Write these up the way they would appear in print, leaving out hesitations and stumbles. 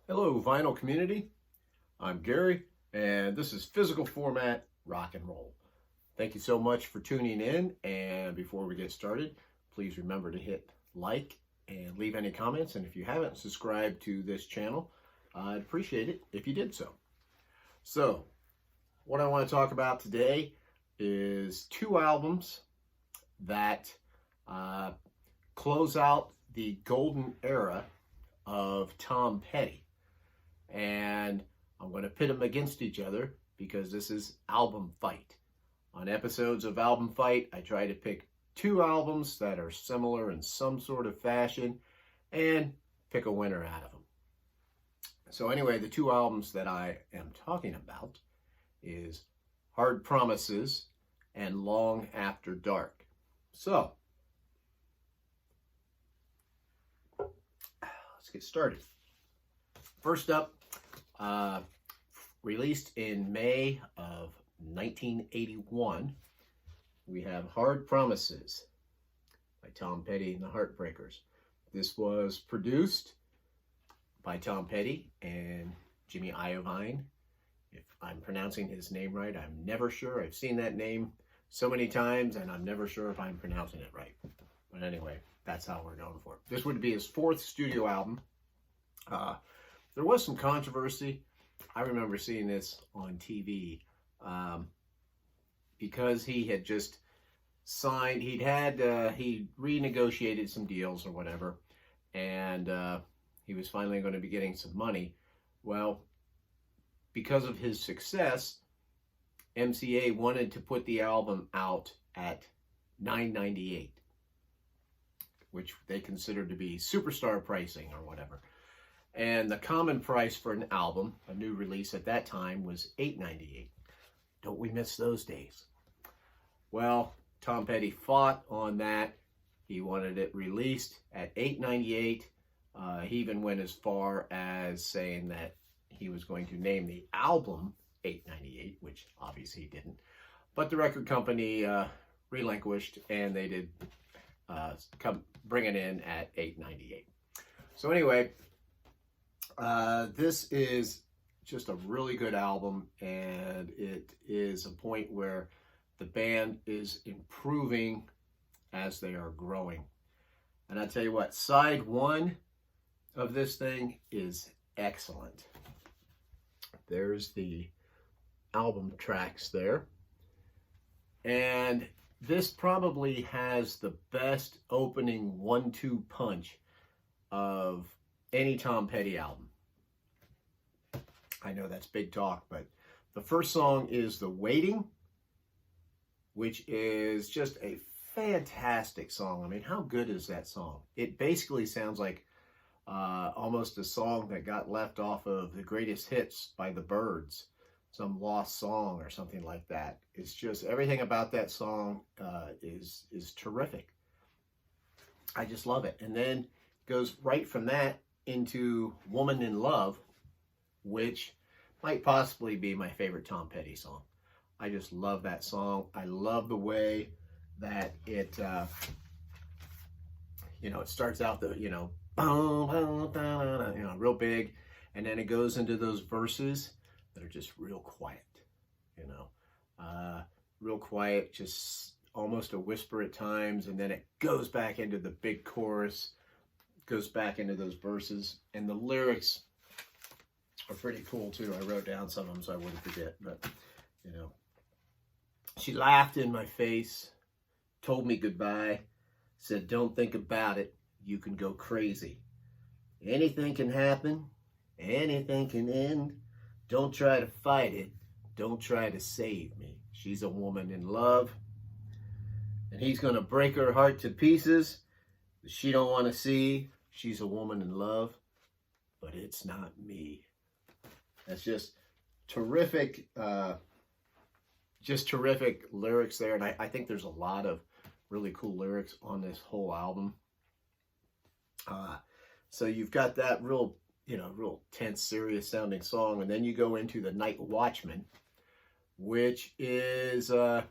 Hello, vinyl community. I'm Gary, and this is Physical Format Rock and Roll. Thank you so much for tuning in. And before we get started, please remember to hit like and leave any comments. And if you haven't subscribed to this channel, I'd appreciate it if you did so. So, what I want to talk about today is two albums that close out the golden era of Tom Petty. And I'm going to pit them against each other because this is Album Fight. On episodes of Album Fight, I try to pick two albums that are similar in some sort of fashion and pick a winner out of them. So anyway, the two albums that I am talking about is Hard Promises and Long After Dark. So, let's get started. First up, released in May of 1981, we have Hard Promises by Tom Petty and the Heartbreakers. This was produced by Tom Petty and Jimmy Iovine. If I'm pronouncing his name right, I'm never sure. I've seen that name so many times and I'm never sure if I'm pronouncing it right. But anyway, that's how we're going for it. This would be his fourth studio album. There was some controversy. I remember seeing this on TV because he had just signed, he renegotiated some deals or whatever, and he was finally going to be getting some money. Well, because of his success, MCA wanted to put the album out at $9.98, which they considered to be superstar pricing or whatever. And the common price for an album, a new release at that time, was $8.98. Don't we miss those days? Well, Tom Petty fought on that. He wanted it released at $8.98. He even went as far as saying that he was going to name the album $8.98, which obviously he didn't. But the record company relinquished, and they did bring it in at $8.98. So anyway, this is just a really good album, and it is a point where the band is improving as they are growing. And I tell you what, side one of this thing is excellent. There's the album tracks there. And this probably has the best opening 1-2 punch of any Tom Petty album. I know that's big talk, but the first song is The Waiting, which is just a fantastic song. I mean, how good is that song? It basically sounds like almost a song that got left off of the Greatest Hits by the Byrds, some lost song or something like that. It's just, everything about that song is terrific. I just love it. And then goes right from that into Woman in Love, which might possibly be my favorite Tom Petty song. I just love that song. I love the way that it, it starts out real big, and then it goes into those verses that are just real quiet, real quiet, just almost a whisper at times, and then it goes back into the big chorus, goes back into those verses, and the lyrics are pretty cool too. I wrote down some of them so I wouldn't forget, but she laughed in my face, told me goodbye, said, "Don't think about it, you can go crazy. Anything can happen, anything can end. Don't try to fight it, don't try to save me. She's a woman in love, and he's gonna break her heart to pieces. She don't want to see she's a woman in love, but it's not me." That's just terrific, terrific lyrics there. And I think there's a lot of really cool lyrics on this whole album. So you've got that real tense, serious sounding song. And then you go into The Night Watchman, which is a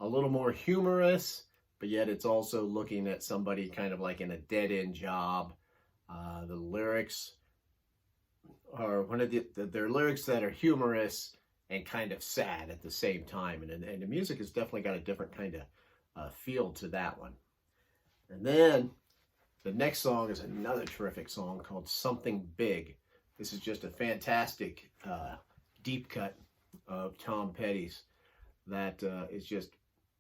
little more humorous, but yet it's also looking at somebody kind of like in a dead-end job. The lyrics are one of their lyrics that are humorous and kind of sad at the same time. And the music has definitely got a different kind of feel to that one. And then the next song is another terrific song called Something Big. This is just a fantastic deep cut of Tom Petty's that is just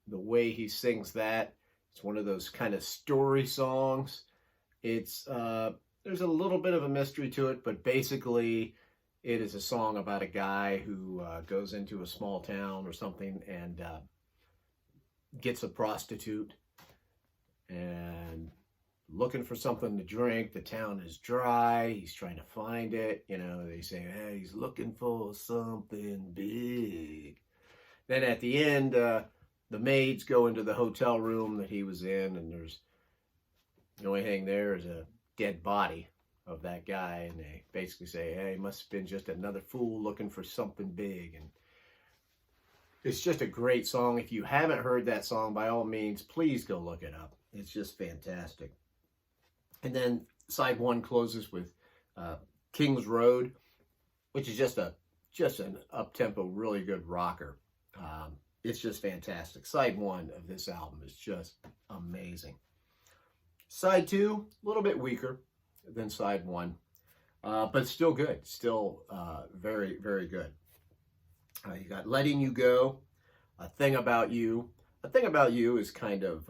the way he sings that. It's one of those kind of story songs. It's there's a little bit of a mystery to it, but basically it is a song about a guy who goes into a small town or something and gets a prostitute and looking for something to drink. The town is dry. He's trying to find it. You know, they say, hey, he's looking for something big. Then at the end, the maids go into the hotel room that he was in, and there's the only thing there is a dead body of that guy, and they basically say, hey, he must have been just another fool looking for something big. And it's just a great song. If you haven't heard that song, by all means, please go look it up. It's just fantastic. And then side one closes with King's Road, which is just an up-tempo, really good rocker. It's just fantastic. Side one of this album is just amazing. Side two, a little bit weaker than side one, but still good. Still very, very good. You got Letting You Go, A Thing About You. A Thing About You is kind of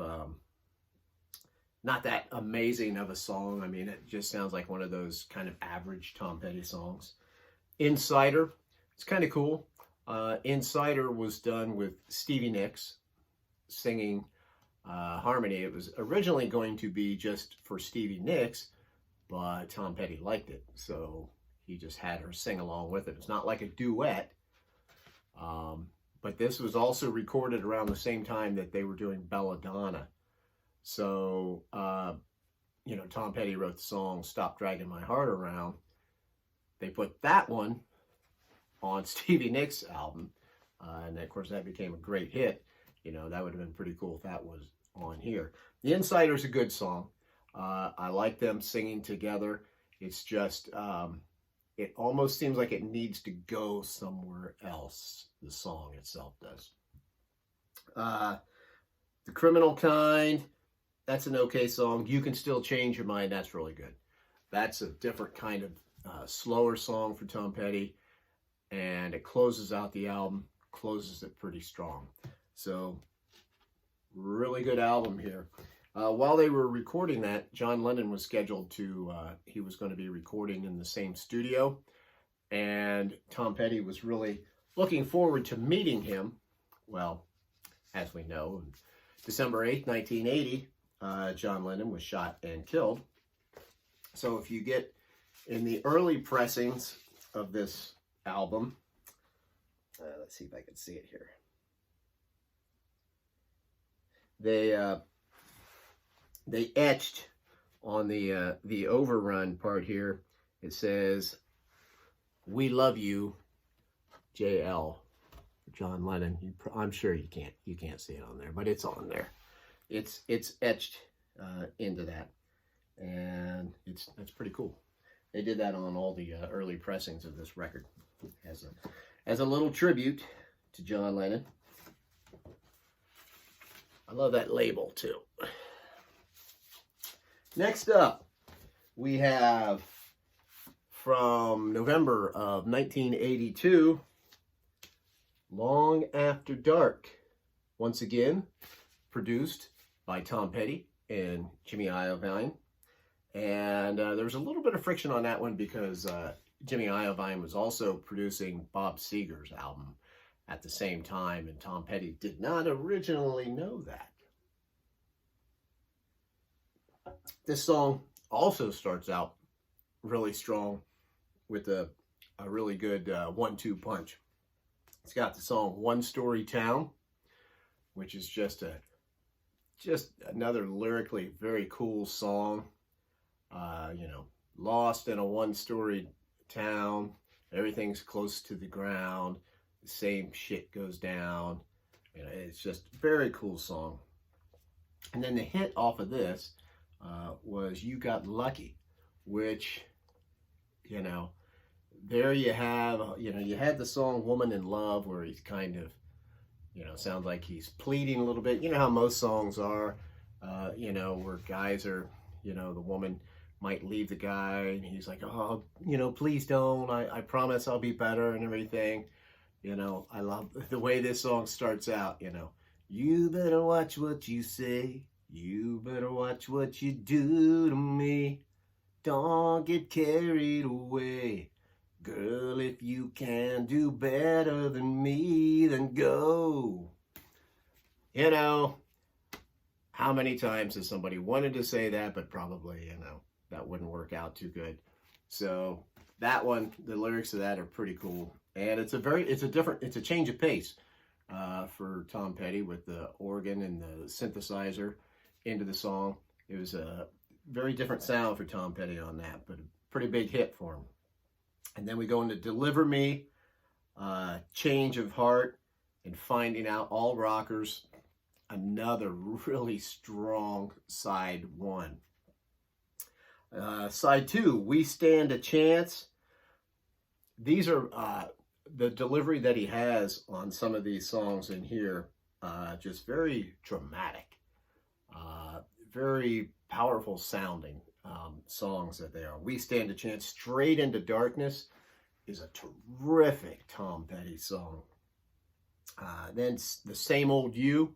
not that amazing of a song. I mean, it just sounds like one of those kind of average Tom Petty songs. Insider, it's kind of cool. Insider was done with Stevie Nicks singing harmony. It was originally going to be just for Stevie Nicks, but Tom Petty liked it, so he just had her sing along with it. It's not like a duet, but this was also recorded around the same time that they were doing Belladonna. So, you know, Tom Petty wrote the song Stop Dragging My Heart Around. They put that one on Stevie Nicks' album, and of course that became a great hit. You know, that would have been pretty cool if that was on here. The Insider's a good song. I like them singing together. It's just, it almost seems like it needs to go somewhere else, the song itself does. The Criminal Kind, that's an okay song. You Can Still Change Your Mind, that's really good. That's a different kind of slower song for Tom Petty, and it closes out the album, closes it pretty strong. So, really good album here. While they were recording that, John Lennon was scheduled to, he was going to be recording in the same studio, and Tom Petty was really looking forward to meeting him. Well, as we know, on December 8th, 1980, John Lennon was shot and killed. So if you get in the early pressings of this album, let's see if I can see it here. They etched on the overrun part here. It says, "We love you, JL." John Lennon. I'm sure you can't see it on there, but it's on there. It's etched into that, and that's pretty cool. They did that on all the early pressings of this record as a little tribute to John Lennon. I love that label too. Next up, we have from November of 1982, Long After Dark. Once again, produced by Tom Petty and Jimmy Iovine. And there was a little bit of friction on that one because Jimmy Iovine was also producing Bob Seger's album at the same time, and Tom Petty did not originally know that. This song also starts out really strong with a really good 1-2 punch. It's got the song One Story Town, which is just another lyrically very cool song. You know, lost in a one-story town, everything's close to the ground, the same shit goes down. You know, it's just a very cool song. And then the hit off of this was You Got Lucky, which, you know, there you have, you had the song Woman in Love where he's kind of, sounds like he's pleading a little bit. You know how most songs are, where guys are, the woman might leave the guy and he's like, oh, please don't. I promise I'll be better and everything. I love the way this song starts out, You better watch what you say. You better watch what you do to me. Don't get carried away. Girl, if you can do better than me, then go. How many times has somebody wanted to say that, but probably, that wouldn't work out too good. So that one, the lyrics of that are pretty cool. And it's a change of pace for Tom Petty with the organ and the synthesizer into the song. It was a very different sound for Tom Petty on that, but a pretty big hit for him. And then we go into Deliver Me, Change of Heart, and Finding Out, all rockers. Another really strong side one. Side two, We Stand a Chance. These are the delivery that he has on some of these songs in here, just very dramatic, very powerful sounding songs that they are. We Stand a Chance, Straight into Darkness is a terrific Tom Petty song. Then The Same Old You,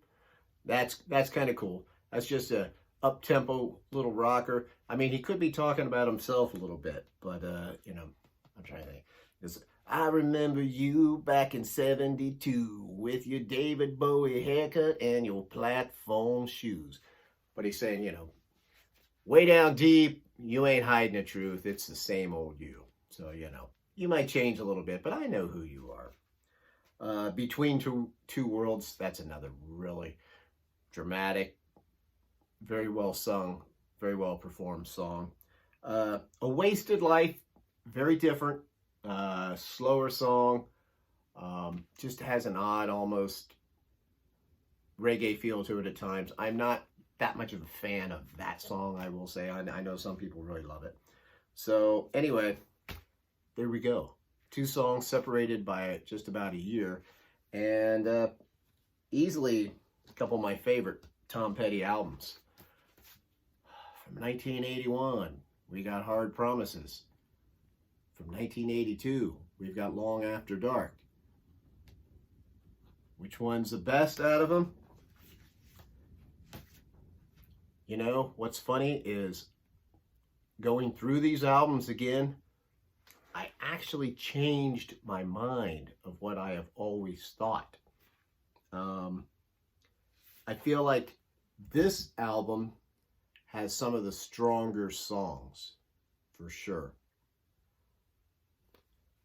that's kind of cool. That's just a up-tempo little rocker. I mean, he could be talking about himself a little bit, but I'm trying to think. I remember you back in 72 with your David Bowie haircut and your platform shoes. But he's saying, way down deep, you ain't hiding the truth. It's the same old you. So, you might change a little bit, but I know who you are. Between Two Worlds, that's another really dramatic, very well sung, very well performed song. A Wasted Life, very different, slower song. Just has an odd, almost reggae feel to it at times. I'm not that much of a fan of that song, I will say. I know some people really love it. So anyway, there we go. 2 songs separated by just about a year, and easily a couple of my favorite Tom Petty albums. From 1981, we got Hard Promises. From 1982, we've got Long After Dark. Which one's the best out of them? What's funny is going through these albums again, I actually changed my mind of what I have always thought. I feel like this album has some of the stronger songs, for sure.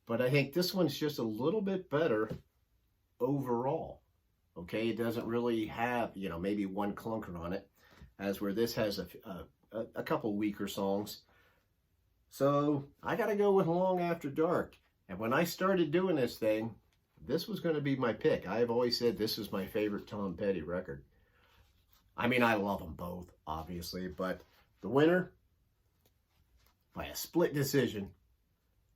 But I think this one's just a little bit better overall. Okay, it doesn't really have, maybe one clunker on it, as where this has a couple weaker songs. So I got to go with Long After Dark. And when I started doing this thing, this was going to be my pick. I have always said this is my favorite Tom Petty record. I mean, I love them both, obviously, but the winner, by a split decision,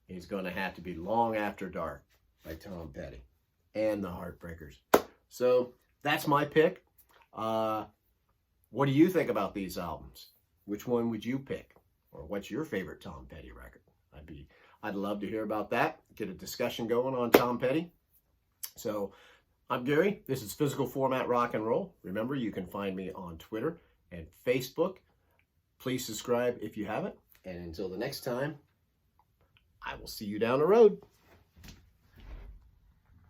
is going to have to be Long After Dark by Tom Petty and the Heartbreakers. So that's my pick. What do you think about these albums? Which one would you pick? Or what's your favorite Tom Petty record? I'd love to hear about that. Get a discussion going on Tom Petty. So I'm Gary. This is Physical Format Rock and Roll. Remember, you can find me on Twitter and Facebook. Please subscribe if you haven't. And until the next time, I will see you down the road.